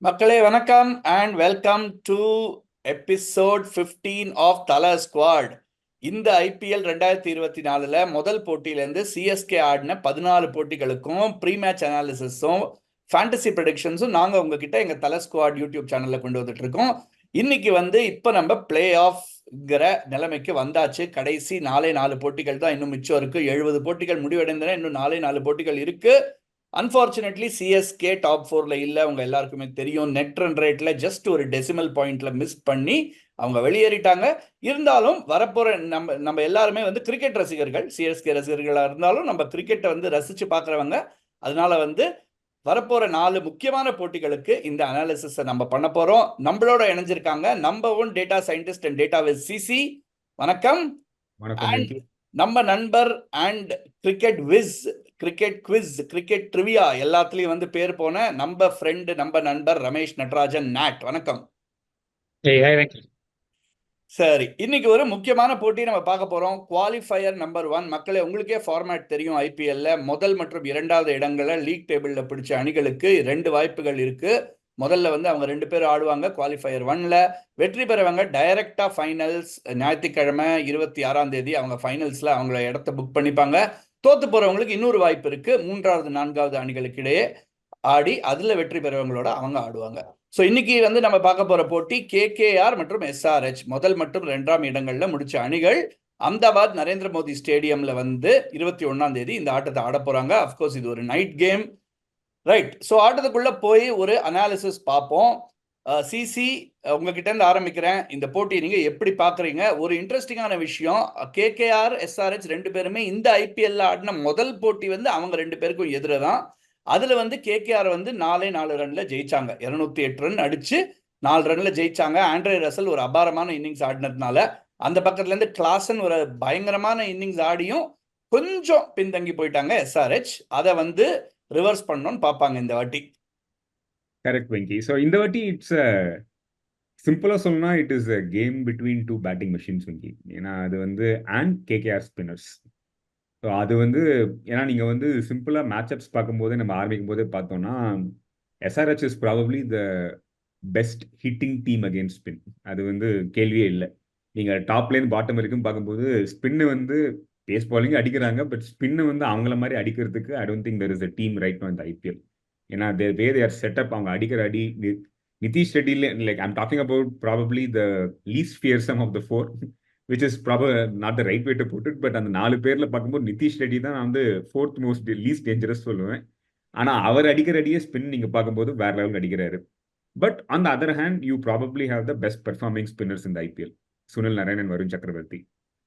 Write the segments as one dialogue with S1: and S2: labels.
S1: மக்களே வணக்கம் and welcome to episode 15 of Thala squad. இந்த ஐபிஎல் 2024 முதல் போட்டியிலேருந்து சிஎஸ்கே ஆடின 14 போட்டிகளுக்கும் ப்ரீ மேட்ச் அனாலிசிஸும் ஃபேண்டசி ப்ரெடிக்ஷன்ஸும் நாங்கள் உங்ககிட்ட எங்கள் தல ஸ்குவாட் யூடியூப் சேனலில் கொண்டு வந்துட்டு இருக்கோம். இன்னைக்கு இப்போ நம்ம பிளே ஆஃப்ங்கிற நிலைமைக்கு வந்தாச்சு. கடைசி 4 போட்டிகள் தான் இன்னும் மிச்சம் இருக்கு. 70 போட்டிகள் முடிவடைந்தன. இன்னும் 4 போட்டிகள் இருக்கு. அன்ஃபார்ச்சுனேட்லி சிஎஸ்கே டாப் 4ல இல்லை. அவங்க எல்லாருக்குமே தெரியும். நெட் ரன் ரேட்ல ஜஸ்ட் ஒரு டெசிமல் பாயிண்ட்ல மிஸ் பண்ணி அவங்க வெளியேறிட்டாங்க. இருந்தாலும் வரப்போற நம்ம எல்லாருமே கிரிக்கெட் ரசிகர்கள், சிஎஸ்கே ரசிகர்களா இருந்தாலும் நம்ம கிரிக்கெட்டை ரசிச்சு பார்க்குறவங்க. அதனால வரப்போற 4 முக்கியமான போட்டிகளுக்கு இந்த அனாலிசிஸை நம்ம பண்ண போறோம். நம்மளோட இணைஞ்சிருக்காங்க number 1 data scientist and data with CC. வணக்கம். நம்ம நண்பர் and cricket whiz, cricket quiz, cricket trivia எல்லாத்துலயும் பேர் போன நம்ம ஃப்ரெண்டு, நம்ம நண்பர் ரமேஷ் நடராஜன் நாட். வணக்கம். சரி, இன்னைக்கு ஒரு முக்கியமான போட்டி நம்ம பார்க்க போறோம். Qualifier number 1. மக்களே, உங்களுக்கே ஃபார்மேட் தெரியும். ஐபிஎல்ல முதல் மற்றும் 2வது இடங்களை லீக் டேபிள்ல பிடிச்ச அணிகளுக்கு 2 வாய்ப்புகள் இருக்கு. முதல்ல அவங்க 2 பேர் ஆடுவாங்க குவாலிஃபயர் 1ல. வெற்றி பெறவங்க டைரக்டா ஃபைனல்ஸ் ஞாயிற்றுக்கிழமை 26ஆம் தேதி அவங்க ஃபைனல்ஸ்ல அவங்கள இடத்த புக் பண்ணிப்பாங்க. தோத்து போறவங்களுக்கு இன்னொரு வாய்ப்பு இருக்கு. 3வது 4வது அணிகளுக்கு இடையே ஆடி அதுல வெற்றி பெறவங்களோட அவங்க ஆடுவாங்க. ஸோ இன்னைக்கு நம்ம பார்க்க போற போட்டி கேகேஆர் மற்றும் எஸ்ஆர்ஹெச் முதல் மற்றும் 2ஆம் இடங்கள்ல முடிச்ச அணிகள். அஹமதாபாத் நரேந்திர மோடி ஸ்டேடியம்ல 21ஆம் தேதி இந்த ஆட்டத்தை ஆட போறாங்க. அப்கோர்ஸ் இது ஒரு நைட் கேம், ரைட்? ஸோ ஆட்டத்துக்குள்ள போய் ஒரு அனாலிசிஸ் பார்ப்போம். சிசி, உங்ககிட்ட இருந்து ஆரம்பிக்கிறேன். இந்த போட்டியை நீங்க எப்படி பாக்குறீங்க? ஒரு இன்ட்ரெஸ்டிங்கான விஷயம், கேகேஆர் எஸ்ஆர்ஹெச் 2 பேருமே இந்த ஐபிஎல்ல ஆடின முதல் போட்டி அவங்க 2 பேருக்கும் எதிரதான். அதுல கேகேஆர் 4 ரன்ல ஜெயிச்சாங்க. 208 ரன் அடிச்சு 4 ரன்ல ஜெயிச்சாங்க. ஆண்ட்ரே ரசல் ஒரு அபாரமான இன்னிங்ஸ் ஆடினதுனால, அந்த பக்கத்துல இருந்து கிளாசன் ஒரு பயங்கரமான இன்னிங்ஸ் ஆடியும் கொஞ்சம் பின்தங்கி போயிட்டாங்க எஸ்ஆர்ஹெச். அதை ரிவர்ஸ் பண்ணணும்னு பார்ப்பாங்க இந்த வாட்டி.
S2: கரெக்ட் வெங்கி. ஸோ இந்த வாட்டி இட்ஸ் சிம்பிளா சொல்லணும்னா it is a game between 2 batting machines Venky. ஏன்னா அது அண்ட் கேகேஆர் ஸ்பின்னர்ஸ். ஸோ அது ஏன்னா நீங்க சிம்பிளா மேட்சப்ஸ் பார்க்கும்போதே நம்ம ஆரம்பிக்கும் போதே பார்த்தோம்னா SRH is probably the best hitting team against spin. அது கேள்வியே இல்லை. நீங்க டாப்லேருந்து பாட்டம் வரைக்கும் பார்க்கும்போது ஸ்பின்னு பேஸ் பாலிங் அடிக்கிறாங்க. பட் ஸ்பின்னு அவங்கள மாதிரி அடிக்கிறதுக்கு I don't think there is a team right now இந்த ஐபிஎல். ஏன்னா தேர் செட்டப், அவங்க அடிக்கிற அடி, நிதிஷ் ரெட்டில like I'm talking about probably the least fearsome of the 4, which is not the right way to put it. But அந்த 4 பேர்ல பார்க்கும்போது நிதிஷ் ரெட்டி தான் நான் 4th மோஸ்ட் லீஸ்ட் டேஞ்சரஸ் சொல்லுவேன். ஆனா அவர் அடிக்கிற அடியே ஸ்பின் நீங்க பார்க்கும்போது வேற லெவல் அடிக்கிறாரு. But on the other hand you probably have the best performing spinners இந்த ஐபிஎல், சுனில் நரேன் அண்ட் வருண் சக்கரவர்த்தி.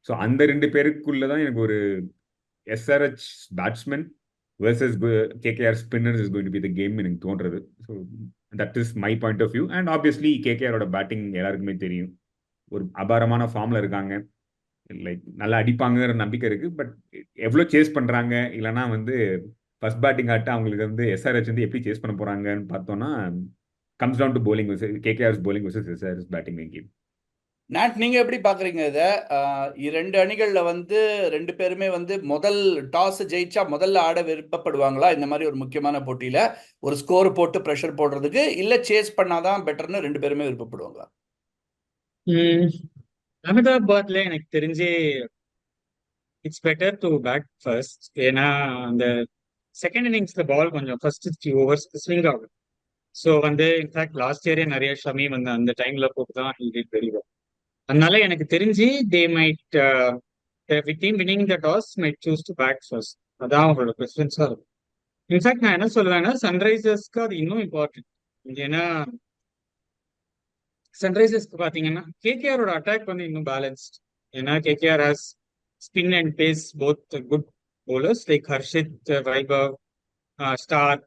S2: ஸோ அந்த 2 பேருக்குள்ளதான் எனக்கு ஒரு SRH batsman versus KKR spinners is going to be the game எனக்கு தோன்றது. So that is my point of view. And obviously கேகேஆரோட batting எல்லாருக்குமே தெரியும். ஒரு அபாரமான ஃபார்ம்ல இருக்காங்க. லைக் நல்லா அடிப்பாங்கிற நம்பிக்கை இருக்கு. பட் எவ்வளோ சேஸ் பண்றாங்க, இல்லைன்னா ஃபர்ஸ்ட் பேட்டிங் ஆட்டு அவங்களுக்கு எஸ்ஆர்ஹெச் எப்படி சேஸ் பண்ண போறாங்கன்னு பார்த்தோம்னா comes down to bowling. KKR's bowling versus SRH batting game.
S1: Not, நீங்க எப்படி பாக்குறீங்க இதை? 2 அணிகள்ல 2 பேருமே முதல் டாஸ் ஜெயிச்சா முதல்ல ஆட விருப்பப்படுவாங்களா இந்த மாதிரி ஒரு முக்கியமான போட்டியில? ஒரு ஸ்கோர் போட்டு ப்ரெஷர் போடுறதுக்கு, இல்ல சேஸ் பண்ணாதான் பெட்டர்னு 2 பேருமே விருப்பப்படுவாங்களா?
S3: அகமதாபாத்ல எனக்கு தெரிஞ்சு it's better to bat first. ஏன்னா அந்த செகண்ட் இன்னிங்ஸ்ல பால் கொஞ்சம் ஃபர்ஸ்ட் 3 ஓவர்ஸ் ஸ்விங் ஆகும். ஸோ இன்ஃபேக்ட் லாஸ்ட் இயரே நிறைய ஷமி அந்த டைம்ல போட்டு தான் வெரி வெல். அதனால எனக்கு தெரிஞ்சு they might team winning the toss might choose to bat first. அதான் அவங்களோட ப்ரெஃபரன்ஸா இருக்கும். இன்ஃபேக்ட் நான் என்ன சொல்லுவேன்னா சன்ரைசர்ஸ்க்கு அது இன்னும் இம்பார்ட்டன்ட். ஏன்னா சன்ரைசர்ஸ்க்கு பாத்தீங்கன்னா கேகேஆரோட அட்டாக் இன்னும் பேலன்ஸ்ட். ஏன்னா KKR has spin and pace both good bowlers like Harshit, Vaibhav, Stark,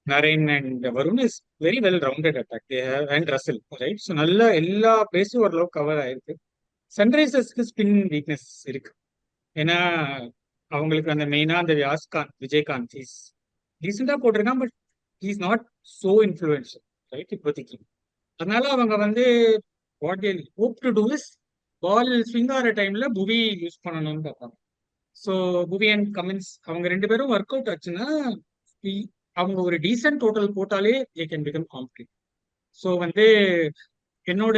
S3: Naren and Varun is very well rounded attack. They have and Russell, right? So நல்ல எல்லா பேஸும் ஓரளவு கவர் ஆயிருக்கு. சன்ரைசர்ஸ்க்கு ஸ்பின் வீக்னஸ் இருக்கு. ஏன்னா அவங்களுக்கு அந்த மெயினா அந்த வியாஸ்காந்த், விஜயகாந்த் இஸ் ரீசெண்டா போட்டிருக்கான். But is not so influential, right? இப்போதைக்கு அதனால அவங்க what they hope to do is ball swing ஆகிற டைம்ல புவி யூஸ் பண்ணணும்னு பார்ப்பாங்க. ஸோ புவி அண்ட் கமின்ஸ் அவங்க 2 பேரும் ஒர்க் அவுட் ஆச்சுன்னா அவங்க ஒரு டீசென்ட் டோட்டல் போட்டாலே they can become competitive. So வந்து என்னோட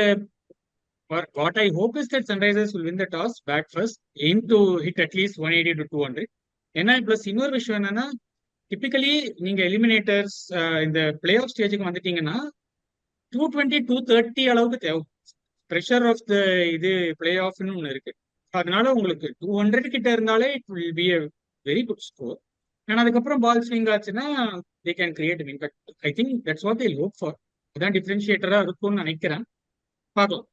S3: what I hope is that Sunrisers will win the toss, bat first, aim to hit at least 180 to 200. ஏன்னா ப்ளஸ் இன்னொரு விஷயம் என்னன்னா, டிப்பிக்கலி நீங்க எலிமினேட்டர்ஸ் இந்த பிளே ஆஃப் ஸ்டேஜுக்கு வந்துட்டீங்கன்னா 220-230 அளவுக்கு தேவை. ப்ரெஷர் ஆஃப் த இது பிளே ஆஃப்னு ஒன்று இருக்கு. அதனால உங்களுக்கு 200 கிட்ட இருந்தாலே it will be a very good score. ஏன்னா அதுக்கப்புறம் பால் ஸ்விங் ஆச்சுன்னா they can create an impact. I think that's what they hope for. அதான் டிஃபரன்ஷியேட்டரா இருக்கும்னு நினைக்கிறேன். பார்க்கலாம்.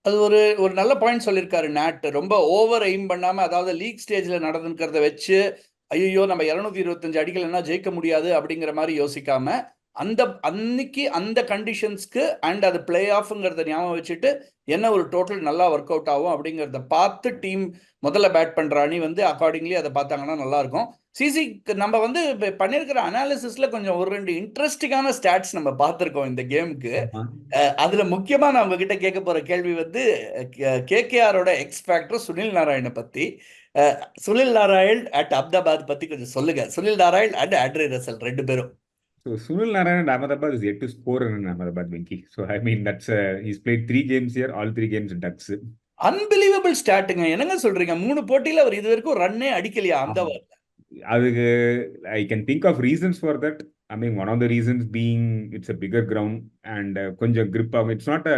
S1: அது ஒரு ஒரு நல்ல பாயிண்ட் சொல்லியிருக்காரு நாட். ரொம்ப ஓவர் எய்ம் பண்ணாம, அதாவது லீக் ஸ்டேஜ்ல நடந்துக்கிறத வச்சு ஐயோ நம்ம 225 அடிக்கலைன்னா ஜெயிக்க முடியாது அப்படிங்கிற மாதிரி யோசிக்காம, அந்த அன்னைக்கு அந்த கண்டிஷன்ஸ்க்கு அண்ட் அது பிளே ஆஃப்ங்கிறத ஞாபகம் வச்சுட்டு என்ன ஒரு டோட்டல் நல்லா ஒர்க் அவுட் ஆகும் அப்படிங்கிறத பார்த்து டீம் முதல்ல பேட் பண்ற அணி வந்து அக்கார்டிங்லி அதை பார்த்தாங்கன்னா நல்லா இருக்கும். சிசி நம்ம வந்து பண்ணியிருக்கிற அனாலிசிஸ்ல கொஞ்சம் ஒரு 2 இன்ட்ரெஸ்டிங்கான ஸ்டாட்ஸ் நம்ம பார்த்துருக்கோம் இந்த கேமுக்கு. அதுல முக்கியமா நான் உங்ககிட்ட கேட்க போற கேள்வி வந்து கேகேஆரோட எக்ஸ் ஃபேக்டர் சுனில் நாராயணை பத்தி. சுனில் நாராயண் அட் அஹமதாபாத் பத்தி கொஞ்சம் சொல்லுங்க. Sunil Narayan and Andre Russell 2 பேரும்.
S2: So Sunil Narayan at Ahmedabad is yet to score in Ahmedabad, Venki. So I mean he's played 3 games here, all 3 games in ducks.
S1: Unbelievable ஸ்டார்ட்டுங்க. என்னங்க சொல்றீங்க? 3 போட்டியில அவர் இது வரைக்கும் ரன்னே அடிக்கலையா அஹமதாபாத்?
S2: அதுக்கு I can think of reasons for that. I mean, one of the reasons being it's a bigger ground and கொஞ்சம் grip ஆகும். It's not a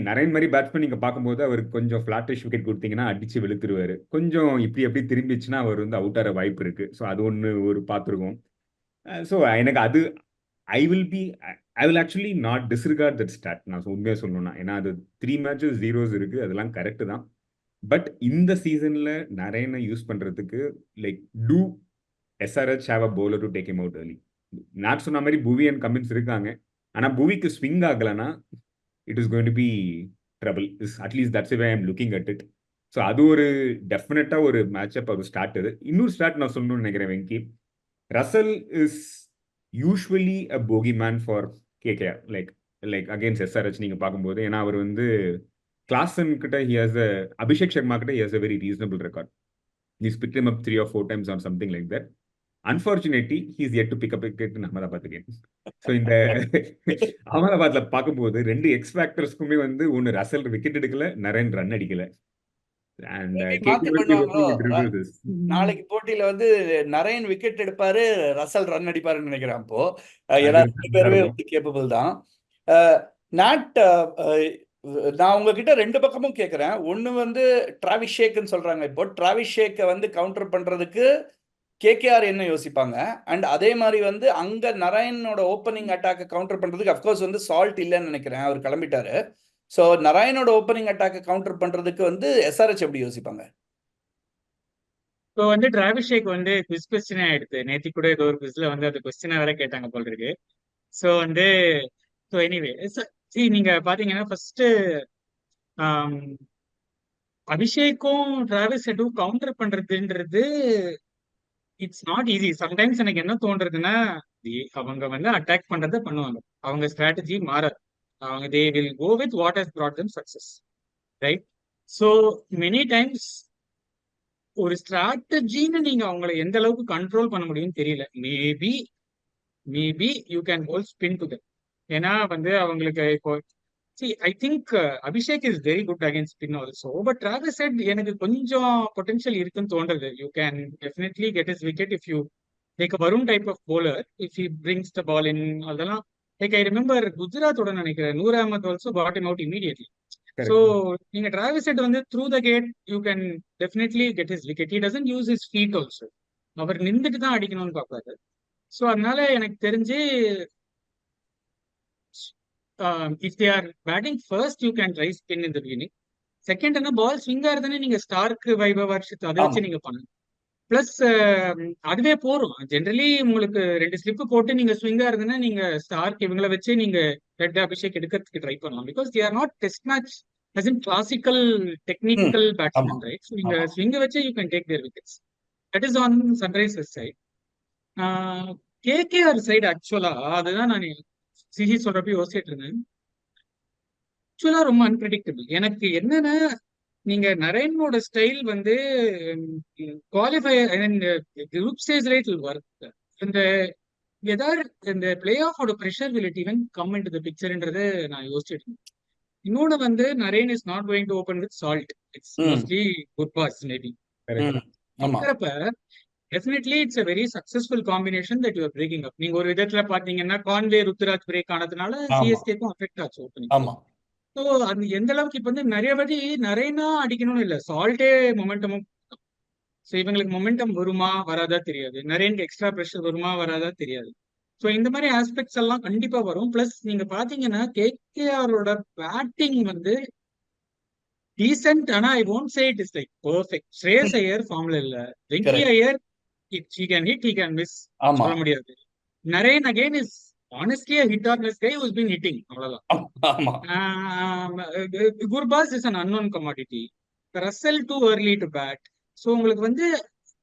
S2: Naren மாதிரி batsman நீங்க பார்க்கும்போது அவருக்கு கொஞ்சம் ஃபிளாட்டிஷ் விக்கெட் கொடுத்தீங்கன்னா அடிச்சு வெளுத்துருவாரு. கொஞ்சம் இப்படி திரும்பிச்சுன்னா அவர் வந்து அவுட் ஆகிற வாய்ப்பு இருக்கு. ஸோ அது ஒரு பார்த்துருக்கோம். ஸோ எனக்கு அது I will actually not disregard that start. நான் உண்மையாக சொல்லணும்னா, ஏன்னா அது 3 matches 0s இருக்கு, அதெல்லாம் கரெக்டு தான். பட் இந்த சீசன்ல நரேனை யூஸ் பண்றதுக்கு like to SRH have a bowler to take him out early. நான் சொன்ன மாதிரி புவி அண்ட் கமின்ஸ் இருக்காங்க. ஆனா புவிக்கு ஸ்விங் ஆகலைன்னா it is going to be trouble. At least that's the way I'm looking at it. So அது ஒரு டெஃபினட்டா ஒரு மேட்சப் ஒரு ஸ்டார்ட். இது இன்னொரு ஸ்டார்ட் நான் சொல்லணும்னு நினைக்கிறேன் Venky. Russell is usually a bogey man for KKR, like against SRH நீங்க பார்க்கும்போது. ஏன்னா அவர் வந்து கிளாசன் கிட்ட அபிஷேக் சர்மா கிட்ட he has a very reasonable record. He's picked him up 3 or 4 times or something like that. Unfortunately, he's yet to pick up a wicket in Ahmedabad again. So இந்த அகமதாபாத்ல பார்க்கும்போது 2 X ஃபேக்டர்ஸ்க்குமே வந்து ஒன்னு ரசல் விக்கெட் எடுக்கல, Naren run அடிக்கல. And
S1: நாளைக்கு போட்டியில வந்து Naren wicket எடுப்பாரு, ரசல் ரன் அடிப்பாருன்னு நினைக்கிறேன். அப்போ ஏன்னா 2 பேருமே வந்து கேப்பபிள் தான். நாட் நான் உங்ககிட்ட 2 பக்கமும் கேட்கிறேன். ஒன்னு வந்து டிராவிஸ் ஷேக்னு சொல்றாங்க. இப்போ டிராவிஸ் ஷேக்கை வந்து கவுண்டர் பண்றதுக்கு கேகேஆர் என்ன யோசிப்பாங்க, அண்ட் அதே மாதிரி வந்து அங்க நராயணனோட ஓப்பனிங் அட்டாக்கை கவுண்டர் பண்றதுக்கு அஃப்கோர்ஸ் வந்து சால்ட் இல்லைன்னு நினைக்கிறேன், அவர் கிளம்பிட்டாரு. ஸோ நராயணோட ஓப்பனிங் அட்டாக்கை கவுண்டர் பண்றதுக்கு வந்து எஸ்ஆர்ஹெச் எப்படி யோசிப்பாங்க?
S3: இப்போ வந்து டிராவிஸ் ஷேக் வந்து குவிஸ் கொஸ்டினே ஆயிடுது. நேத்தி கூட ஏதோ ஒரு குவிஸ்ல வந்து அது கொஸ்டினா வேற கேட்டாங்க போல் இருக்கு. ஸோ வந்து எனிவே நீங்க பாத்தீங்கன்னா ஃபர்ஸ்ட் அபிஷேக்கும் டிராவிஸ் ஹெட்டும் கவுண்டர் பண்றதுன்றது இட்ஸ் நாட் ஈஸி. சம்டைம்ஸ் எனக்கு என்ன தோன்றதுன்னா, அவங்க வந்து அட்டாக் பண்றதை பண்ணுவாங்க, அவங்க ஸ்ட்ராட்டஜி மாறாது. அவங்க they will go with what has brought them success, right? So many times ஒரு ஸ்ட்ராட்டஜின்னு நீங்க அவங்களை எந்த அளவுக்கு கண்ட்ரோல் பண்ண முடியும்னு தெரியல. Maybe you can hold spin to them. ஏன்னா வந்து அவங்களுக்கு இப்போ I think Abhishek is very good against spin also. But Travis Head எனக்கு கொஞ்சம் பொட்டன்ஷியல் இருக்குன்னு தோன்றது. You can definitely get is wicket if you like a Varun type of bowler if he brings the ball in. அதெல்லாம் like I remember குஜராத்தோட நினைக்கிறேன், Noor Ahmad also got him out immediately. So நீங்க Travis Head வந்து through the gate you can definitely get his wicket. He doesn't use his feet also. அவர் நின்றுட்டு தான் அடிக்கணும்னு பார்ப்பாரு. ஸோ அதனால எனக்கு தெரிஞ்சு if they are batting first, you can try spin in the beginning. Second, என்ன பால் ஸ்விங்கா இருந்தானே நீங்க ஸ்டார்க் வைபவ் வர்ஷித் அதை வச்சு நீங்க பண்ணணும். பிளஸ் அதுவே போறோம். ஜென்ரலி உங்களுக்கு 2 ஸ்லிப் போட்டு நீங்க ஸ்விங்கா இருந்ததுன்னா நீங்க ஸ்டார்க் இவங்களை வச்சு நீங்க ரெட் அபிஷேக் எடுக்கிறதுக்கு ட்ரை பண்ணலாம். Because they are not test match as in classical technical batsman, right? So நீங்க ஸ்விங்க வச்சு you can take their wickets. That is on Sunrisers side. KKR side ஆக்சுவலா அதுதான் நான் சிஜி சொல்றப்ப யோசிச்சுட்டு இருந்தேன். ஆக்சுவலா ரொம்ப அன்பிரடிக்டபிள். எனக்கு என்னன்னா, நீங்க நரேனோட ஸ்டைல் வந்து qualify group stage right work. இந்த வெதர் இந்த பிளே ஆஃபோட pressure will it even come in to the பிக்சர்ன்றது நான் யோசிச்சுட்டு. இன்னொன்னு வந்து Narine is not going to open with Salt. It's
S1: um
S3: mostly good pass maybe.
S2: Correct.
S1: ம் ஆமா
S3: இருக்கிறப்ப definitely it's a very successful combination that you are breaking up. நீங்க ஒரு விதத்துல பாத்தீங்கன்னா கான்வே ருத்துராஜ் பிரேக் ஆனதுனால
S1: ஆமா
S3: சிஎஸ்கேக்கும் அஃபெக்ட் ஆச்சு ஓப்பனிங்.
S1: ஆமா
S3: ஸோ அது எந்த அளவுக்கு இப்ப வந்து நிறைய வாட்டி நரேனா அடிக்கணும்னு இல்ல, சால்ட்டே மொமெண்டமும். ஸோ இவங்களுக்கு மொமெண்டம் வருமா வராதா தெரியாது, நரேனுக்கு எக்ஸ்ட்ரா ப்ரெஷர் வருமா வராதா தெரியாது. ஸோ இந்த மாதிரி ஆஸ்பெக்ட்ஸ் எல்லாம் கண்டிப்பா வரும். பிளஸ் நீங்க பாத்தீங்கன்னா கேகேஆரோட பேட்டிங் வந்து டீசென்ட், ஆனா ஐ won't say it is like perfect. ஸ்ரேயஸ் ஐயர் ஃபார்ம்ல இல்ல, Venky
S1: correct
S3: Iyer he can hit, he can miss,
S1: ஆமா
S3: சொல்ல முடியாது. Narine again is honestly a hit or miss guy who's been hitting, அவ்வளவுதான்.
S1: ஆமா
S3: Gurbaz is an unknown commodity. Russell too early to bat. So உங்களுக்கு வந்து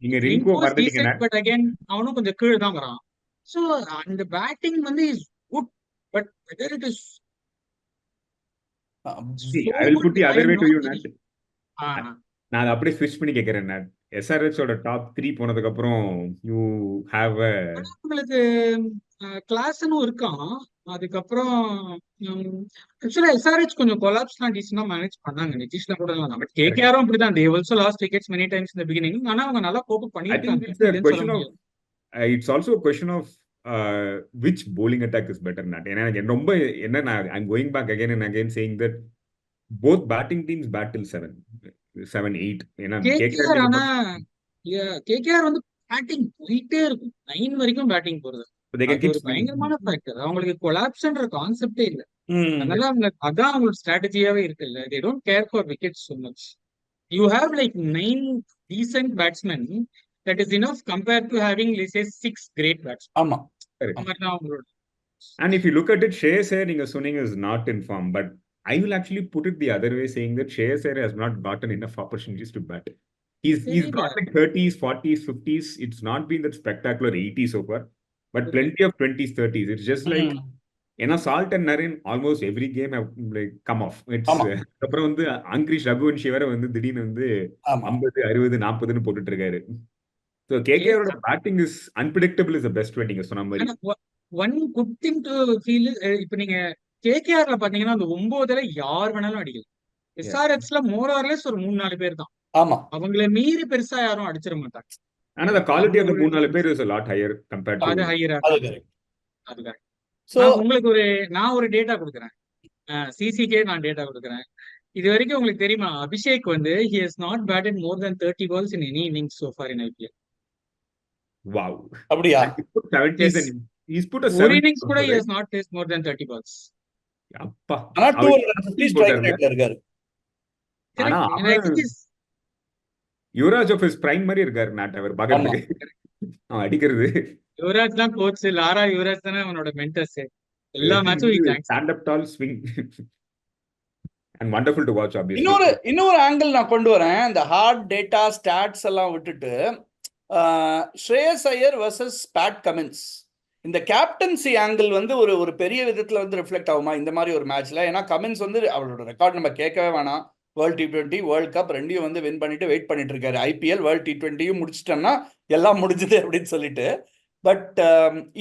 S2: நீங்க ரிங்கோ
S3: ரிங்கோஸ்
S2: மறந்துட்டீங்க.
S3: டீசென்ட், பட் அகைன் அவனும் கொஞ்சம் கீழே தான் வரான். ஸோ அந்த பேட்டிங் வந்து is good, but whether it is
S2: See,
S3: so
S2: I will
S3: good,
S2: put the
S3: I
S2: other
S3: am
S2: way to
S3: not
S2: you,
S3: very.
S2: Nat.
S3: ஆஹ்
S2: நான் அதை அப்படியே ஸ்விட்ச் பண்ணி கேட்கறேன் Nat. SRHோட டாப் 3 போனதுக்கு அப்புறம் யூ ஹாவ் அ
S3: ஆனா உங்களுக்கு கிளாஸ்னும் இருக்கான். அதுக்கப்புறம் ஆக்சுவலா எஸ்ஆர்ஹெச் கொஞ்சம் கொலாப்ஸ்லாம் டீசெண்டா மேனேஜ் பண்ணாங்க, நிதிஷ்ல கூட எல்லாம். பட் கேகேஆரும் அப்படிதான், they also last wickets many times இந்த பிகினிங். ஆனா அவங்க நல்லா கோப்
S2: I think
S3: பண்ணியிருக்காங்க,
S2: it's a
S3: இல்லைன்னு சொல்ல
S2: question of
S3: முடியாது.
S2: it's also a question of which bowling attack is better, Nat. ஏன்னா எனக்கு ரொம்ப என்ன நான் I'm going back again and again saying that both batting teams bat till 7-8. ஏன்னா
S3: கேகேஆர்
S2: KKR
S3: ஆனா கேகேஆர் வந்து பேட்டிங் போயிட்டே இருக்கும், 9 வரைக்கும் பேட்டிங் போறது.
S2: they can
S3: அது
S2: keep
S3: ஒரு
S2: swinging.
S3: பயங்கரமான ஃபேக்டர். அவங்களுக்கு கொலாப்ஸ்ன்ற கான்செப்டே இல்ல.
S1: ம்
S3: அதனால அவங்க அதான் அவங்களோட ஸ்ட்ராட்டஜியாவே இருக்குல்ல. they don't care for wickets so much. You have like 9 decent batsmen, that is enough compared to having, let's say, 6 great batsmen.
S1: ஆமா
S2: Correct.
S3: அந்த மாதிரி தான் அவங்களோட.
S2: And if you look at it, Shreyas Iyer நீங்க சொன்னீங்க is not in form, but I will actually put it the other way, saying that Shreyas Iyer has not gotten enough opportunities to bat. He's
S3: தெரியல.
S2: got like 30s, 40s, 50s. It's not been that spectacular 80s so far, but plenty of 20s, 30s. It's just like
S1: ம்
S2: ஏன்னா Salt and Naren almost every game have like come off. It's
S1: ஆமா
S2: அப்புறம் வந்து அங்கிரிஷ் ரகுவன்ஷி வேற வந்து திடீர்னு வந்து
S1: ஆமா
S2: 50, 60, 40ன்னு போட்டுட்டு இருக்காரு. ஸோ கேகேஆரோட batting is unpredictable is the best way நீங்க சொன்ன மாதிரி.
S3: ஆனா one good thing to feel, இப்ப நீங்க கேகேஆர்ல பாத்தீங்கன்னா அந்த 9ல யார் வேணாலும் அடிக்கலாம். எஸ்ஆர்ஹெச்ல மோர் ஆர் லெஸ் ஒரு 3-4 பேர் தான்,
S1: ஆமா
S3: அவங்கள மீறி பெருசா யாரும் அடிச்சிட மாட்டாங்க.
S2: ஆனா the quality of the
S3: அது
S2: 3-4 பேர் is a lot higher compared to
S3: அது ஹையரா
S1: அது
S3: இருக்கும்.
S1: கரெக்ட்
S3: அது correct.
S1: ஸோ
S3: உங்களுக்கு நான் ஒரு டேட்டா கொடுக்குறேன், சிசிகே நான் டேட்டா கொடுக்குறேன். இது வரைக்கும் உங்களுக்கு தெரியுமா, அபிஷேக் வந்து he has not batted more than 30 balls in any innings so far in IPL.
S2: wow.
S1: அப்படியா
S2: And he put 70s
S3: Yes.
S2: and he's put a
S3: ஒரு
S2: 70s
S3: இன்னிங்ஸ் கூட
S2: also,
S3: he
S2: right?
S3: has not faced more than 30 balls.
S2: அப்பா
S1: ஆனா
S2: அவர்
S1: 250 strike ரேட்ல இருக்காரு.
S2: ஆனா
S3: Correct. And I think
S2: அவன் Yuvraj of his prime மாதிரி இருக்காரு நாட் அவர் பாக்கிறதுக்கு. அவன் அடிக்கிறது
S3: யுவராஜ் தான் கோச், லாரா யுவராஜ் தானே அவனோட மென்டர்ஸ். எல்லா மேட்சும்
S2: stand up tall swing and wonderful to watch obviously.
S1: இன்னொரு ஆங்கிள் நான் கொண்டு வரேன். இந்த ஹார்ட் டேட்டா ஸ்டாட்ஸ் எல்லாம் விட்டுட்டு Shreyas Iyer versus Pat Cummins, இந்த கேப்டன்சி ஆங்கிள் வந்து ஒரு பெரிய விதத்துல வந்து ரிஃப்ளெக்ட் ஆகுமா இந்த மாதிரி ஒரு மேட்ச்ல? ஏன்னா கமின்ஸ் வந்து அவரோட ரெக்கார்ட் நம்ம கேட்கவே வேணாம். வேர்ல்ட் T20 வேர்ல்ட் கப் ரெண்டையும் வந்து வின் பண்ணிட்டு வெயிட் பண்ணிட்டு இருக்காரு. ஐபிஎல் வேர்ல்ட் T20யும் முடிச்சிட்டோம்னா எல்லாம் முடிஞ்சது அப்படின்னு சொல்லிட்டு. பட்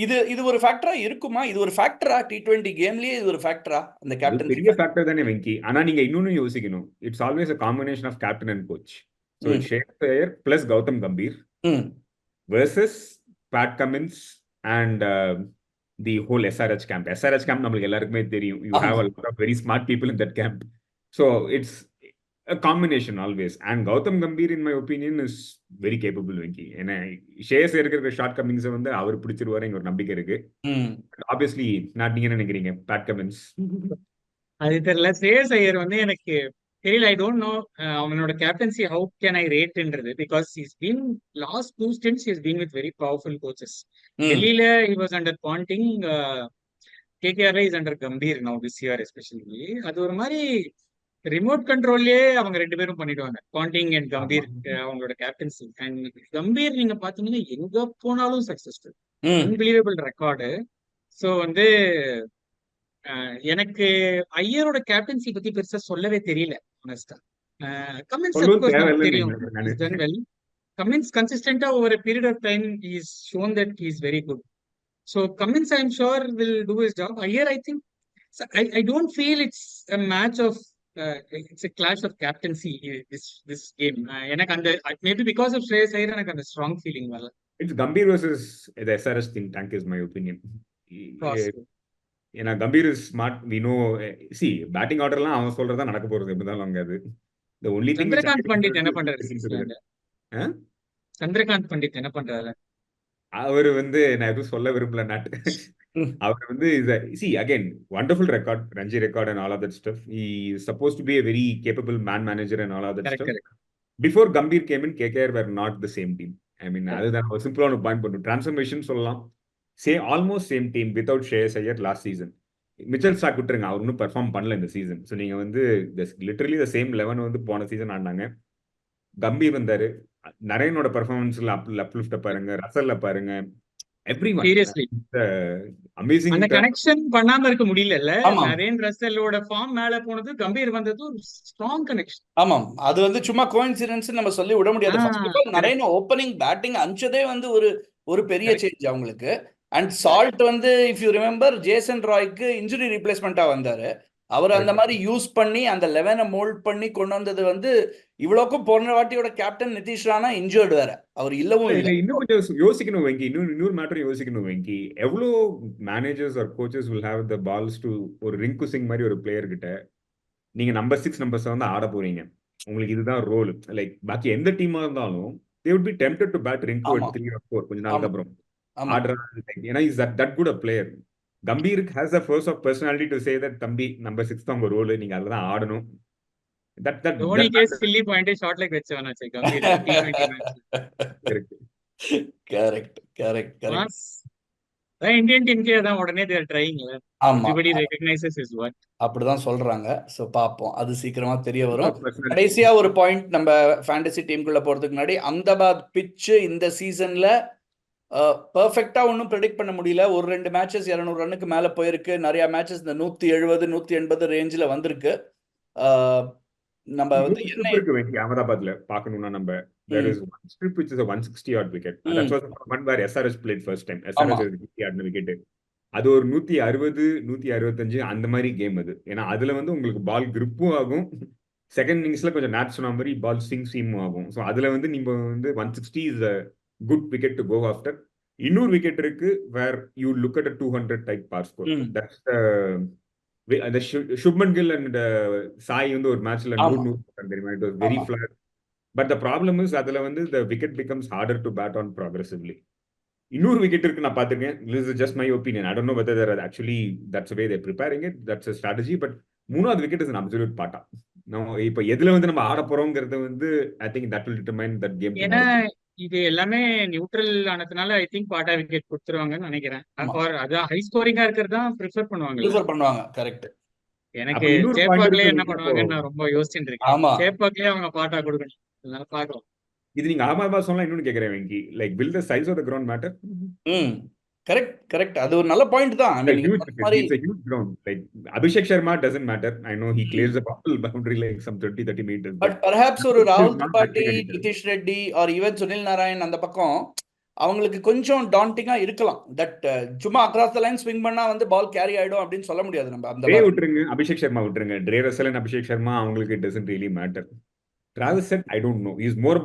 S1: இது ஒரு ஃபேக்டரா இருக்குமா? இது ஒரு ஃபேக்டரா T20 கேம்லயே? இது ஒரு ஃபேக்டரா அந்த
S2: அது
S1: கேப்டன்சி?
S2: பெரிய ஃபேக்டர் தானே வெங்கி. ஆனா நீங்க இன்னொன்னு யோசிக்கணும், it's always a combination of captain and coach. So it's Shreyas Iyer plus Gautam Gambhir versus Pat Cummins and the whole SRH camp. SRH camp நம்மளுக்கு எல்லாருக்குமே தெரியும். You have a lot of very smart people in that camp. So it's a combination always. And Gautam Gambhir in my opinion is very capable Venky. ஏன்னா ஷேயஸ் இருக்கிற short கமிங்ஸை வந்து அவர் பிடிச்சிருவாரு ஒரு நம்பிக்கை இருக்கு. Obviously நான் நீங்க என்ன நினைக்கிறீங்க பேட் கமின்ஸ்?
S3: அது தெரியல. ஸ்ரேயஸ் ஐயர் வந்து எனக்கு தெரியல. ஐ டோன்ட் நோ அவனோட கேப்டன்சி ஹவு கேன் ஐ ரேட்ன்றது. Because he's been last 2 stints he's been with very powerful coaches. டெல்லியில ஹி வாஸ் அண்டர் பாண்டிங், கேகேஆர்ல is under Gambhir now this year especially. அது ஒரு மாதிரி ரிமோட் கண்ட்ரோல்லயே அவங்க 2 பேரும் பண்ணிடுவாங்க, பாண்டிங் அண்ட் கம்பீர், அவங்களோட கேப்டன்சி. அண்ட் கம்பீர் நீங்க பாத்தீங்கன்னா எங்க போனாலும் சக்சஸ்ஃபுல், அன்பிலீவபிள் ரெக்கார்டு. ஸோ வந்து எனக்கு ஐயரோட கேப்டன்சி பத்தி பெருசா சொல்லவே தெரியல honest-ஆ. கமின்ஸ்
S2: சொல்லவும்
S3: அஃப்கோர்ஸ் நமக்கு
S2: தேவையில்லைன்னு
S3: தெரியும்,
S2: நினைக்கிறேன் நானு.
S3: Is done well. கமின்ஸ் கன்சிஸ்டன்ட்டா over a period of time he is shown that he is very good. So Cummins, I'm sure, will do his job. Here, I think I don't feel it's a match of it's a clash of captaincy this game. எனக்கு அந்த maybe because of Shreyas Iyer எனக்கு அந்த strong feeling வரல.
S2: It's Gambhir versus the SRS think tank is my opinion.
S3: Possible.
S2: ஏன்னா Gambhir is smart, we know. See batting ஆர்டர்லாம் அவன் சொல்றதா நடக்க போறது எப்படிதான் அங்க அது. The only thing
S3: Chandrakant Pandit என்ன பண்றாரு? சந்திரகாந்த் பண்டிட் என்ன பண்றாரு?
S2: அவர் வந்து நான் எதுவும் சொல்ல விரும்பல நாட்டு. அவர் வந்து see again wonderful record, Ranji record and all of that stuff. He is supposed to be a very capable man manager and all of that stuff. Before Gambhir came in, KKR were not the same team. I mean, அதுதான் ஒரு சிம்பிளான point பண்ணும். Transformation சொல்லலாம். Almost same team without Shreyas Iyer last season. Mitchell Stark விட்டுருங்க, அவர் இன்னும் perform பண்ணல இந்த season. So நீங்க வந்து லிட்டரலி த சேம் 11 வந்து போன சீசன் ஆடினாங்க. கம்பீர் வந்தாரு, நரேனோட பெர்ஃபார்மன்ஸ்ல அப்லிஃப்ட பாருங்க, ரசல்ல பாருங்க, எவ்ரிவன்
S3: சீரியஸ்லி
S2: அமேசிங்.
S3: அந்த கனெக்ஷன் பண்ணாம இருக்க முடியல.
S1: ஆமா.
S3: நரேன் ரசலோட ஃபார்ம் மேல போனது, கம்பீர் வந்தது, ஒரு ஸ்ட்ராங் கனெக்ஷன்.
S1: ஆமாம், அது வந்து சும்மா கோயின்சிடென்ஸ் நம்ம சொல்லி விட முடியாது. First of all Narine opening batting அனுப்பிச்சதே வந்து ஒரு பெரிய சேஞ்ச் அவங்களுக்கு. அண்ட் சால்ட் வந்து இஃப் யூ ரிமெம்பர் ஜேசன் ராய்க்கு இன்ஜுரி ரீப்ளேஸ்மெண்டா வந்தாரு. அவர் அந்த மாதிரி யூஸ் பண்ணி அந்த 11 மோல்ட் பண்ணி கொண்டு வந்தது வந்து இவ்வளோக்கும். போன வாட்டியோட கேப்டன் நிதிஷ் ராணா இன்ஜர்டு வேற, அவர் இல்லவும் இல்லை.
S2: இன்னும் கொஞ்சம் யோசிக்கணும் வெங்கி, இன்னொரு மேட்டர் யோசிக்கணும் வெங்கி. எவ்வளோ managers or coaches will have the balls to ஒரு ரிங்கு சிங் மாதிரி ஒரு பிளேயர் கிட்ட நீங்க நம்பர் 6 நம்பர் 7 ஆட போறீங்க, உங்களுக்கு இதுதான் ரோல். லைக் பாக்கி எந்த டீமா இருந்தாலும் they would be tempted to bat Rinku at 3 or 4 கொஞ்ச நாளுக்கு அப்புறம் ஆடுறாங்க. ஏன்னா is that good a player. Gambhir has a force of personality to say that தம்பி நம்பர் 6 தான் உங்க ரோல், நீங்க அதுல தான் ஆடணும்.
S3: Dhoni case silly point short leg வெச்சவனாச்சே Gambhir T20 match.
S1: Correct.
S3: Indian டீம்க்கே தான் உடனே they are trying. Everybody recognizes his work.
S1: அப்படிதான் சொல்றாங்க. சோ பாப்போம், அது சீக்கிரமா தெரிய வரும். கடைசியா ஒரு பாயிண்ட் நம்ம ஃபேண்டசி டீமுக்குள்ள போறதுக்கு முன்னாடி, அகமதாபாத் பிட்ச் இந்த சீசன்ல பெர்ஃபெக்டா ஒன்றும் ப்ரெடிக்ட் பண்ண முடியல. ஒரு 2 மேட்சஸ் 200 ரன்னுக்கு மேல போயிருக்கு. நிறைய மேட்சஸ் இந்த 170 180 ரேஞ்சில் வந்திருக்கு. நம்ம வந்து
S2: அகமதாபாத்ல பார்க்கணும்னா நம்ம there is one strip which is a 160 odd wicket. That was the one where SRS played first time. SRS ஆடின விக்கெட் அது ஒரு 160 165 அந்த மாதிரி கேம் அது. ஏன்னா அதுல வந்து உங்களுக்கு பால் கிரிப்பும் ஆகும், செகண்ட் இன்னிங்ஸ்ல கொஞ்சம் நேட் சொன்ன மாதிரி பால் சீமும் ஆகும். ஸோ அதுல வந்து நீங்க வந்து 160 is a good wicket to go after. இன்னொரு விக்கெட் இருக்கு where you look at a 200 type par score. That's the Shubman Gill and Sai வந்து ஒரு மேட்ச்ல 100 தெரியுமா, it was very flat. But the problem is அதுல வந்து the wicket becomes harder to bat on progressively. இன்னொரு wicket இருக்கு நான் பார்த்திருக்கேன். This is just my opinion. I don't know whether they're actually that's the way they're preparing it, that's a strategy. But மூணாவது wicket is an absolute பாட்டா. நம்ம இப்ப எதுல வந்து நம்ம ஆட போறோம்ங்கிறது வந்து I think that will determine that game.
S3: ஏன்னா இது எல்லாமே நியூட்ரல் ஆனதுனால ஐ திங்க் பாட்டா விக்கெட் கொடுத்துருவாங்கன்னு நினைக்கிறேன். அதான் ஹை ஸ்கோரிங்கா இருக்கிறது தான் ப்ரிஃபர் பண்ணுவாங்க. கரெக்ட். எனக்கு சேப்பாக்லயே என்ன பண்ணுவாங்கன்னு நான் ரொம்ப யோசிச்சுட்டு இருக்கேன். சேப்பாக்லயே அவங்க பாட்டா கொடுக்கணும். அதனால பாக்கலாம்.
S2: இது நீங்க அகமதாபாத் சொன்னா இன்னொன்னு கேக்குறேன் Venky, like will the size of the ground matter?
S1: Correct. அது ஒரு நல்ல பாயிண்ட் தான்.
S2: It's a huge ground. Like Abhishek Sharma doesn't matter. I know he clears the boundary like some 20-30 meters.
S1: But perhaps ஒரு ராகுல் திரிபாதி, நிதிஷ் ரெட்டி or even சுனில் நாராயண் அந்த பக்கம் அவங்களுக்கு கொஞ்சம் டாண்டிங்கா இருக்கலாம். தட் சும்மா அக்ராஸ் த லைன் ஸ்விங் பண்ணா வந்து பால் கேரி ஆயிடும் அப்படின்னு சொல்ல முடியாது. நம்ம அந்த
S2: விட்டுருங்க, அபிஷேக் சர்மா விட்டுருங்க. Tray Russell and Abhishek Sharma அவங்களுக்கு it doesn't really matter. Travis Head, I don't know. He's more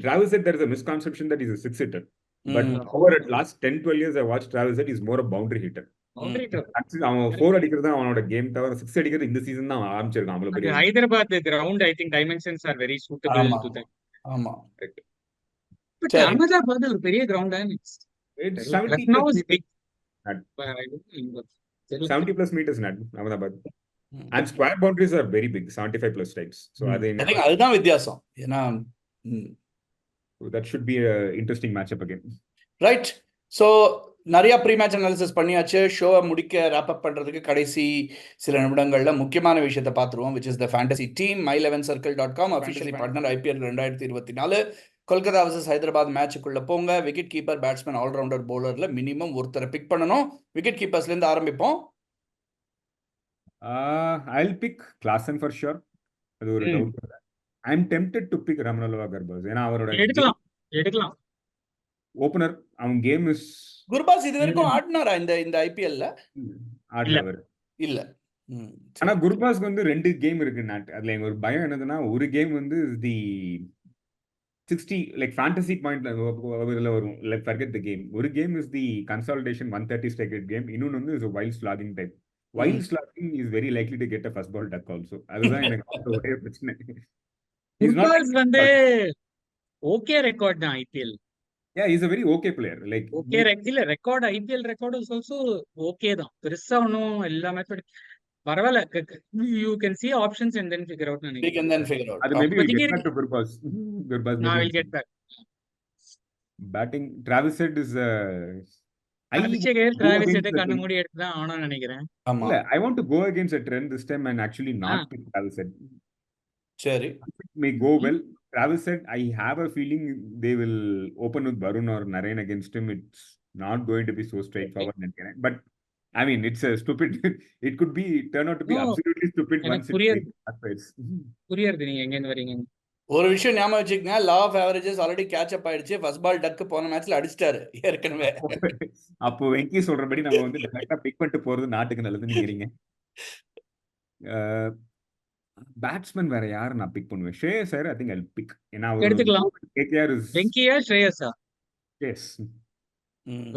S2: Travis Head, there is a misconception that he's a 6 hitter. But over at last 10-12 years I watched Travis Head, he's more a boundary hitter. அவன் 4 அடிக்கிறது தான் அவனோட game, தவிர 6 அடிக்கிறது இந்த season தான் ஆரம்பிச்சிருக்கான். அவ்வளவு பெரிய
S3: Hyderabad ground I think dimensions are very suitable to that.
S1: ஆமா.
S3: பட் அகமதாபாத் ஒரு பெரிய கிரவுண்ட் தான்.
S2: It's 70 plus meters net Ahmedabad. And square boundaries are very big, 75 plus types. So
S1: அதுதான் வித்தியாசம். ஏன்னா
S2: that should be a interesting matchup again.
S1: Right. So நிறைய pre match analysis பண்ணியாச்சு. ஷோவை முடிக்க ராப் அப் பண்றதுக்கு கடைசி சில நிமிடங்கள்ல முக்கியமான விஷயத்தை பார்த்துருவோம், which is the fantasy team. my11circle.com officially partner IPL 2024 Kolkata vs Hyderabad மேட்சுக்குள்ள போங்க. விக்கெட் கீப்பர், பேட்ஸ்மேன், ஆல்ரவுண்டர், பவுலர்ல மினிமம் ஒருத்தரை பிக் பண்ணணும். விக்கெட் கீப்பர்ஸ்ல இருந்து ஆரம்பிப்போம்.
S2: I'll pick Klaasen for sure. அது ஒரு doubt. I'm tempted to pick Ramanalava Garbaz. ஏன்னா அவரோட
S3: எடுக்கலாம்
S2: ஓபனர், அவன் கேம் இஸ்
S1: குர்பாஸ் இது வரைக்கும் ஆடினாரா இந்த ஐபிஎல்ல?
S2: ஆடல அவர்.
S1: இல்ல.
S2: ஆனா குர்பாஸ்க்கு வந்து 2 கேம் இருக்கு நாட். அதுல எனக்கு ஒரு பயம் என்னதுன்னா, ஒரு கேம் வந்து தி 60 லைக் ஃபேண்டசி பாயிண்ட்ல இதுல வரும். Like forget the game. ஒரு game is the consolidation 130 strike rate game. இன்னொன்னு வந்து is wild slogging type. Wild slogging is very likely to get a first ball duck also. அதுதான் எனக்கு ஒரே பிரச்சனை.
S3: குர்பாஸ் வந்து ஓகே ரெக்கார்ட் தான் IPL.
S2: Yeah, he's a very okay player. Like
S3: okay இல்ல record IPL record is also okay தான். பெருசா ஒன்னும் எல்லாமே பரவாயில்ல. You can see options and then figure out
S1: We can then figure out.
S2: அது maybe we'll get back to Gurbaz. Gurbaz
S3: I
S2: maybe
S3: will get back.
S2: batting. Travis Head is
S3: Abhishek Iyer Travis head கண்ணு மூடி எடுத்து தான் ஆனோம்னு நினைக்கிறேன்.
S1: ஆமா.
S2: I want to go against a trend this time and actually not pick Travis Head.
S1: சரி.
S2: It may go well. Travis Head, I have a feeling they will open with Varun or Narayan against him. It's not going to be so straightforward. But I mean, it's a stupid. It could be turn out to be absolutely stupid once it happens.
S3: புரியுது நீங்க எங்க இருந்து வரீங்க.
S1: ஒரு விஷயம் ஞாபகம் வச்சுக்கங்க, law of averages already catch up ஆயிடுச்சு. ஃபர்ஸ்ட் பால் டக் போன மேட்ச்ல அடிச்சிட்டாரு ஏற்கனவே.
S2: அப்போ வெங்கி சொல்றபடி நம்ம வந்து டைரக்டா பிக் பண்ணிட்டு போறது நாட்டுக்கு நல்லதுன்னு நினைக்கிறீங்க. பேட்ஸ்மேன் வேற யாரு நான் பிக் பண்ணுவேன்? Shreyas Iyer I think I'll pick. ஏனா
S3: எடுத்துக்கலாம்.
S2: KKR is
S3: வெங்கியா ஷ்ரேயஸா?
S2: எஸ்.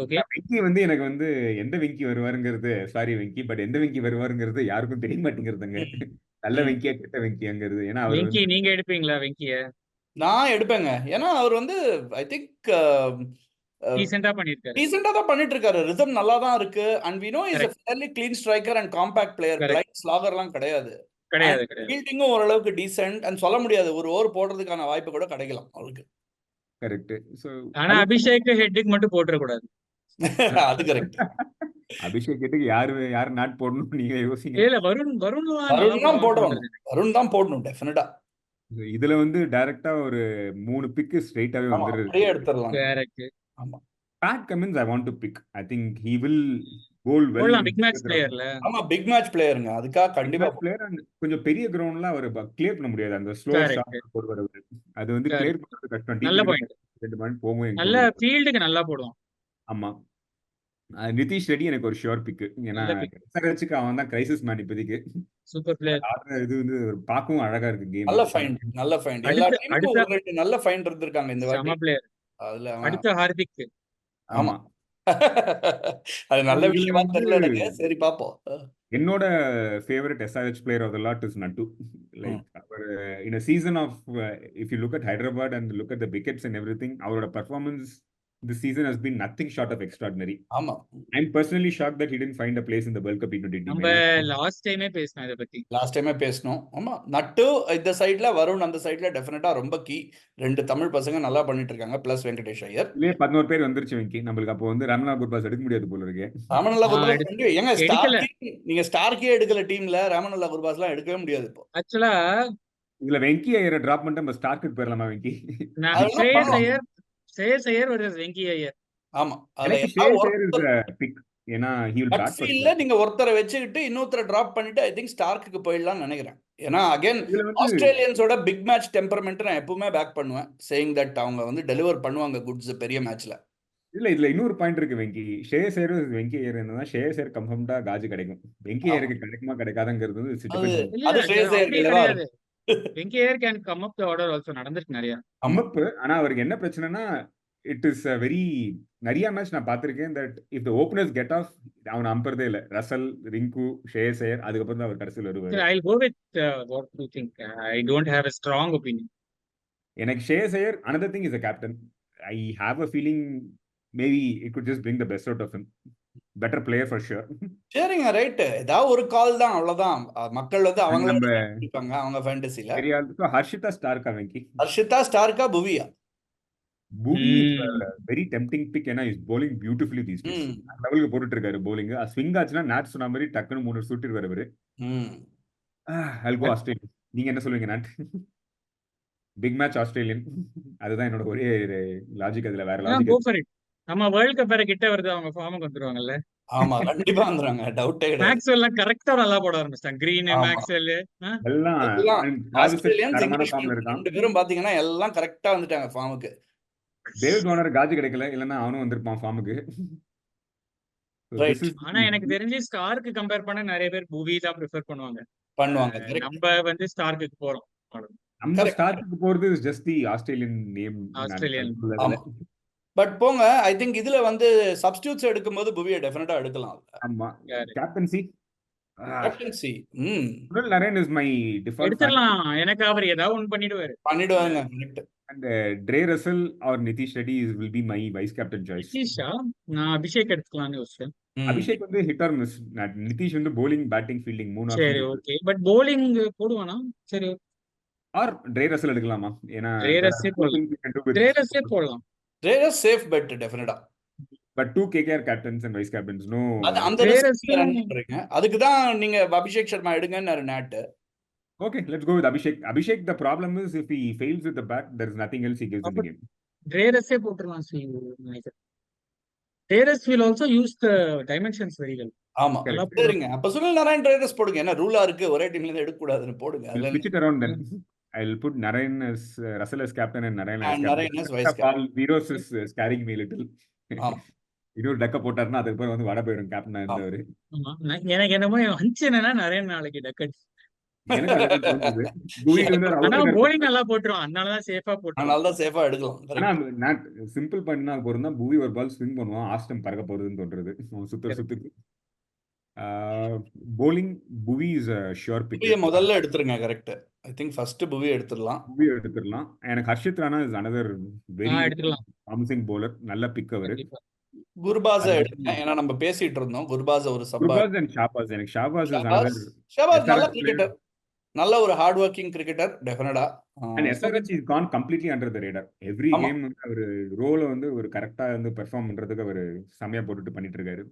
S3: ஓகே.
S2: வெங்கி வந்து எனக்கு வந்து எந்த வெங்கி வருவாருங்கிறது சாரி வெங்கி பட் எந்த வெங்கி வருவாருங்கிறது யாருக்கும் தெரிய மாட்டேங்கிறதுங்க. நல்ல வெங்கியா கெட்ட வெங்கியாங்கிறது. ஏன்னா அவர்
S3: வெங்கி நீங்க எடுப்பீங்களா வெங்கிய?
S1: நான் எடுப்பேங்க. ஏன்னா அவர் வந்து ஐ திங்க்
S3: டீசென்ட்டா பண்ணிருக்காரு.
S1: டீசென்ட்டா தான் பண்ணிட்டு இருக்காரு. ரிதம் நல்லா தான் இருக்கு. And we know is a fairly clean striker and compact player. கிளைட் ஸ்லாகர்லாம் கிடையாது.
S3: கிடையாது.
S1: ஃபீல்டிங்கும் ஓரளவுக்கு டீசென்ட் அண்ட் சொல்ல முடியாது ஒரு ஓவர் போடுறதுக்கான வாய்ப்பு கூட கிடைக்கலாம் அவருக்கு.
S2: கரெக்ட். சோ
S3: ஆனா அபிஷேக் ஹெட்டுக்கு மட்டும் போட்ற கூடாது.
S1: அது கரெக்ட்.
S2: அபிஷேக் ஹெட்டுக்கு யார் நாட் போடணும் நீங்க யோசிங்க.
S3: இல்ல வருண்
S1: தான் போடணும். வருண் தான் போடணும் டெஃபினட்டா.
S2: இதுல வந்து டைரக்டா ஒரு 3 பிக் ஸ்ட்ரைட்டாவே வந்துருது.
S1: அப்படியே எடுத்துறலாம்.
S3: கரெக்ட்.
S1: ஆமா.
S2: Pat Cummins I want to pick. I think he will bowl well.
S3: போலாம் பிக் மேட்ச் பிளேயர்ல.
S1: ஆமா பிக் மேட்ச் பிளேயருங்க. அதுக்காக கண்டிப்பா
S2: பிளேயர் அண்ட் கொஞ்சம் பெரிய கிரவுண்ட்ல அவர் கிளியர் பண்ண முடியாது. அந்த ஸ்லோ ஷாட் போடுவாரு. அது வந்து கிளியர் பண்றது கஷ்டம்.
S3: நல்ல பாயிண்ட்.
S2: 2 பாயிண்ட் போகும்.
S3: நல்ல ஃபீல்டுக்கு நல்லா போடுவான்.
S2: ஆமா. நிதிஷ் ரெட்டி எனக்கு ஒரு ஷியோர் பிக். ஏன்னா SRHக்கு அவன் தான் கிரைசிஸ் மேன் இப்போதைக்கு.
S3: Super player.
S2: இது வந்து பார்க்கவும் அழகா இருக்கு கேம்.
S1: நல்ல ஃபைண்ட். எல்லா டீமுக்கும் ஒரு ரெண்டு நல்ல ஃபைண்ட் இருந்திருக்காங்க இந்த வாட்டி.
S3: சம பிளேயர்.
S1: அதுல
S3: அடுத்த ஹார்திக்.
S1: ஆமா. அது நல்ல விஷயமா தெரியல எனக்கு. சரி பாப்போம்.
S2: என்னோட favourite SRH player of the lot is Nattu. Like அவர் in a season of if you look at Hyderabad and look at the wickets and everything, அவரோட performance this season has been nothing short of extraordinary.
S1: ஆமா.
S2: I'm personally shocked that he didn't find a place in the World Cup T20 team.
S3: நம்ம last டைமே பேசணும். ஆமா. நட்டு இந்த சைடுல வருண் அந்த சைடுல டெஃபினட்டா ரொம்ப கீ. 2 தமிழ் பசங்க நல்லா பண்ணிட்டு இருக்காங்க பிளஸ் வெங்கடேஷ் ஐயர்.
S2: இல்ல 11 பேர் வந்துருச்சு வெங்கி. நமக்கு அப்போ வந்து ரமணா குர்பாஸ் எடுக்க முடியாது போல இருக்கு.
S1: ராமநல்லா குர்பாஸ் ஏங்க நீங்க ஸ்டார்க்கே எடுக்கல டீம்ல ராமநல்லா குர்பாஸ்லாம் எடுக்கவே முடியாது இப்போ.
S3: ஆக்சுவலா
S2: இதுல வெங்கி ஐயரை டிராப் பண்ணிட்டு நம்ம ஸ்டார்க்கு போயிரலாமா வெங்கி?
S3: ஷ்ரேயஸ் ஐயர் versus வெங்கி ஐயர்.
S1: ஆமா.
S2: ஏன்னா he will bat first.
S1: இல்ல நீங்க ஒருத்தரை வெச்சிட்டு இன்னொருத்தரை டிராப் பண்ணிட்டு ஐ திங்க் ஸ்டார்க்கு போயிடலாம்னு நினைக்கிறேன். ஏன்னா அகைன் ஆஸ்திரேலியன்ஸோட பிக் மேட்ச் டெம்பரமெண்ட் நான் எப்பவுமே பேக் பண்ணுவேன். சேயிங் தட் அவங்க வந்து டெலிவர் பண்ணுவாங்க குட்ஸ் பெரிய மேட்ச்ல.
S2: இல்ல இதுல இன்னொரு பாயிண்ட் இருக்கு வெங்கி. ஷ்ரேயஸ் ஐயர் வெங்கி ஐயர் என்னன்னா ஷ்ரேயஸ் ஐயர் கன்ஃபார்ம்டா காஜ் கிடைக்கும். வெங்கி ஐயருக்கு கிடைக்குமா கிடைக்காதங்கிறது வந்து சிச்சுவேஷன்.
S1: அது ஷ்ரேயஸ் ஐயர் கிடையாது.
S3: Venky Iyer can come up the order also நடந்துருக்கு நிறைய.
S2: Come up. ஆனா அவருக்கு என்ன பிரச்சனைனா it is a very நிறைய மேட்ச் நான் பார்த்திருக்கேன் that if the openers get off அவன் அம்பறதே இல்ல. ரசல், ரிங்கு, ஷ்ரேயஸ் ஐயர் அதுக்கப்புறம் தான் அவர் கடைசில வருவாரு.
S3: I'll go with what you think. I don't have a strong opinion.
S2: எனக்கு Shreyas Iyer another thing is a captain. I have a feeling maybe it could just bring the best out of him. Better player for sure.
S1: சரிங்க right. ஏதாவது ஒரு கால் தான் அவ்வளவுதான். மக்கள் வந்து அவங்கள இருப்பாங்க அவங்க ஃபேண்டசில.
S2: ஹர்ஷிதா ஸ்டார்க்கா வெங்கி?
S1: ஹர்ஷிதா ஸ்டார்க்கா புவியா?
S2: Bhuvi is a very tempting pick. ஏன்னா is bowling beautifully these days. லெவலுக்கு போட்டுட்டு இருக்காரு bowling. ஸ்விங் ஆச்சுனா நாட் சொன்ன மாதிரி டக்குன்னு 3 சுட்டிர் வரவரு. I'll go Australia. நீங்க என்ன சொல்லுவீங்க நாட்? Big match Australian. அதுதான் என்னோட ஒரே லாஜிக். அதுல வேற லாஜிக்.
S3: Go for it. நம்ம வேர்ல்ட் கப் வேற கிட்ட வருது. அவங்க ஃபார்முக்கு வந்துருவாங்கல்ல.
S1: ஆமா கண்டிப்பா வந்துறாங்க. டவுட்டே கிடையாது.
S3: மேக்ஸ்வெல் கரெக்ட்டா நல்லா போட ஆரம்பிச்சாங்க. கிரீன் மேக்ஸ்வெல்
S2: எல்லாம்
S1: ஆஸ்திரேலியன்ஸ் இங்கிலீஷ் ரெண்டு பேரும் பாத்தீங்கன்னா எல்லாம் கரெக்ட்டா வந்துட்டாங்க ஃபார்முக்கு.
S2: டேவிட் வார்னர் காஜ் கிடைக்கல. இல்லன்னா அவனும் வந்திருப்பான் ஃபார்முக்கு. So
S1: Right.
S2: this is
S3: ஆனா எனக்கு தெரிஞ்சு ஸ்டார்க்கு கம்பேர் பண்ண நிறைய பேர் புவி தான் ப்ரிஃபர் பண்ணுவாங்க.
S1: பண்ணுவாங்க. Correct.
S3: நம்ம வந்து ஸ்டார்க்கு போறோம்.
S2: நம்ம
S1: Correct.
S2: ஸ்டார்க்கு போறது is just the Australian name.
S3: Australian.
S1: ஆமா. பட் போங்க, ஐ திங்க் இதுல வந்து சப்ஸ்டியூட்ஸ் எடுக்கும்போது புவியை டெஃபினட்டா எடுக்கலாம்.
S2: ஆமா.
S3: யாரு?
S2: Captaincy.
S1: Captaincy.
S2: Sunil Naren is my default fan.
S3: எடுத்துடலாம். எனக்கு அவர் ஏதாவது ஒண்ணு பண்ணிடுவாரு.
S1: பண்ணிடுவாங்க. Correct.
S2: And Dre Russell or Nitish Reddy will be my vice captain choice.
S3: Nitisha நான் அபிஷேக் எடுத்துக்கலாம்னு யோசிச்சேன்.
S2: அபிஷேக் வந்து ஹிட் ஆர் மிஸ். நிதிஷ் வந்து bowling, batting, fielding மூணு
S3: சரி
S2: ஆப்ஷன்.
S3: ஓகே. But bowling போடுவானா? சரி
S2: ஆர் Dre Russell எடுக்கலாமா? ஏனா
S3: Dre Russell போடலாம். Dre Russell போடலாம்.
S1: ரேரஸ் சேஃப் பெட் டெஃபினட்டா.
S2: But two KKR captains and vice captains, no.
S1: அந்த
S3: Dre
S1: risk
S3: Russell
S1: run பண்றீங்க. அதுக்கு தான் நீங்க அபிஷேக் சர்மா எடுங்கன்னு not.
S2: Okay, let's go with Abhishek. Abhishek, the problem is if he fails with the bat, there is nothing else he gives in the game.
S3: Dre Russell போட்டுறலாம் நினைக்கிறேன். Dre Russell will also use the dimensions very well.
S1: ஆமா. சரிங்க. அப்ப சுனில் நாராயண் ரேரஸ் போடுங்க. என்ன ரூலா இருக்கு, ஒரே டீம்ல இருந்து எடுக்க கூடாதுன்னு போடுங்க.
S2: I'll switch it around then. I'll put Narayan as Russell as captain and Narayan as captain.
S1: Narayan as vice captain.
S2: Zeros is scaring me a little.
S1: ஆமா.
S2: இன்னொரு டக்க போட்டாருன்னா அதுக்கு அப்புறம் வந்து வட போயிடும் கேப்டனா இருந்தவரு.
S3: ஆமா. எனக்கு என்னமோ ஹஞ்ச் என்னன்னா நிறைய நாளைக்கு டக்கட்.
S2: எனக்கு அதுதான் தோணுது. புவி வந்து
S3: ஆனா bowling நல்லா போட்டுரும். அதனால தான் சேஃபா போட்டுரும்.
S1: அதனால தான் சேஃபா எடுக்கலாம்.
S2: ஆனா நான் சிம்பிள் பண்ணா போறதா புவி ஒரு பால் ஸ்விங் பண்ணுவான், ஆஸ்டம் பறக்க போறதுன்னு தோன்றது. சுத்துக்கு. bowling புவி இஸ் a sure pick.
S1: புவியை முதல்ல எடுத்துருங்க. கரெக்ட். ஐ திங்க் ஃபர்ஸ்ட் புவி எடுத்துடலாம்.
S2: புவி எடுத்துடலாம். எனக்கு Harshit Rana is another very
S3: எடுத்துக்கலாம்.
S2: promising bowler. நல்ல பிக் அவரு.
S1: குர்பாஸ எடுங்க. ஏன்னா நம்ம பேசிட்டு இருந்தோம் குர்பாஸ ஒரு சப்பா.
S2: குர்பாஸ் and ஷாபாஸ். எனக்கு ஷாபாஸ் இஸ் another.
S1: ஷாபாஸ் நல்ல கிரிக்கெட்டர். நல்ல ஒரு ஹார்ட் ஒர்க்கிங் கிரிக்கெட்டர் டெஃபினட்டா.
S2: And SRH is gone completely under the radar. Every game அவர் ரோல வந்து ஒரு கரெக்ட்டா வந்து பெர்ஃபார்ம் பண்றதுக்கு அவர் சமயா போட்டுட்டு பண்ணிட்டு இருக்காரு.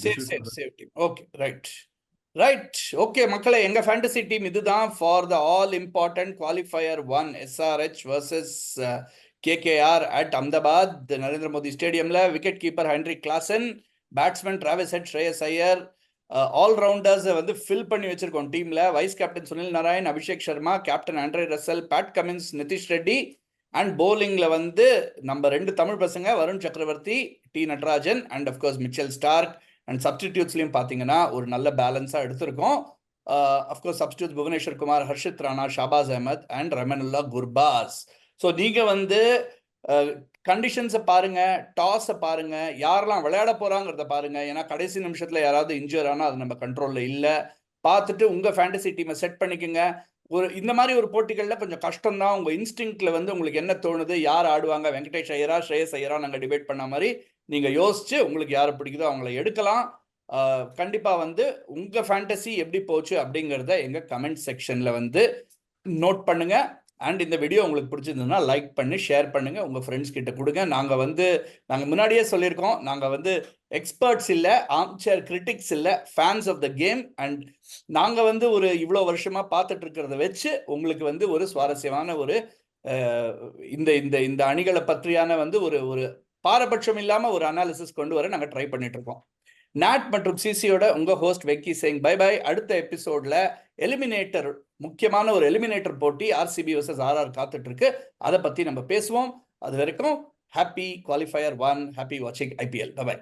S1: Safe team. Okay, right. Okay மக்களே, எங்க ஃபேண்டசி டீம் இதுதான் for the all important qualifier 1 SRH vs KKR at Ahmedabad Narendra Modi ஸ்டேடியம்ல. Wicket keeper Henry Klaasen, batsman Travis Head, Shreyas Iyer, all rounders வந்து ஃபில் பண்ணி வச்சிருக்கோம் டீம்ல. Vice captain Sunil Narayan, Abhishek Sharma, captain Andre Russell, Pat Cummins, Nitish Reddy. And bowlingல வந்து நம்ம 2 தமிழ் பசங்க, Varun Chakravarthy, T Natarajan and of course Mitchell Starc. And சப்ஸ்டிடியூட்ஸ்லையும் பார்த்தீங்கன்னா ஒரு நல்ல பேலன்ஸாக எடுத்திருக்கோம். Of course substitutes Bhuvneshwar Kumar, Harshit Rana, Shahbaz Ahmed and Rahmanullah Gurbaz. So நீங்கள் வந்து கண்டிஷன்ஸை பாருங்க, டாஸை பாருங்க, யாரெல்லாம் விளையாட போறாங்கிறத பாருங்க. ஏன்னா கடைசி நிமிஷத்துல யாராவது இன்ஜூர் ஆனால் அது நம்ம கண்ட்ரோல்ல இல்லை. பார்த்துட்டு உங்க ஃபேண்டசி டீமை செட் பண்ணிக்கோங்க. இந்த மாதிரி ஒரு போட்டிகளில் கொஞ்சம் கஷ்டம் தான். உங்க இன்ஸ்டிங்க்ட்ல வந்து உங்களுக்கு என்ன தோணுது, யார் ஆடுவாங்க, வெங்கடேஷ் ஐயரா, ஸ்ரேயஸ் ஐயரா, நாங்கள் டிபேட் பண்ண மாதிரி நீங்க யோசிச்சு உங்களுக்கு யாரை பிடிக்குதோ அவங்கள எடுக்கலாம். கண்டிப்பா வந்து உங்க ஃபேண்டசி எப்படி போச்சு அப்படிங்கிறத எங்க கமெண்ட் செக்ஷன்ல வந்து நோட் பண்ணுங்க. அண்ட் இந்த வீடியோ உங்களுக்கு பிடிச்சிருந்ததுன்னா லைக் பண்ணி ஷேர் பண்ணுங்க, உங்க ஃப்ரெண்ட்ஸ் கிட்ட கொடுங்க. நாங்கள் முன்னாடியே சொல்லியிருக்கோம், நாங்கள் வந்து எக்ஸ்பர்ட்ஸ் இல்லை, ஆர்ம்சேர் கிரிட்டிக்ஸ் இல்லை, fans of the game. And நாங்கள் வந்து ஒரு இவ்வளோ வருஷமா பார்த்துட்டு இருக்கிறத வச்சு உங்களுக்கு வந்து ஒரு சுவாரஸ்யமான ஒரு இந்த இந்த இந்த அணிகளை பற்றியான வந்து ஒரு பாரபட்சம் இல்லாமல் ஒரு அனாலிசிஸ் கொண்டு வர நாங்கள் ட்ரை பண்ணிட்டு இருக்கோம். நாட் மற்றும் சிசியோட உங்க host Venky Singh. Bye bye. அடுத்த எபிசோட்ல எலிமினேட்டர், முக்கியமான ஒரு எலிமினேட்டர் போட்டி RCB vs RR காத்துட்டு இருக்கு. அதை பத்தி நம்ம பேசுவோம். அது வரைக்கும் ஹாப்பி குவாலிஃபயர் 1, ஹாப்பி வாட்சிங் IPL. பை.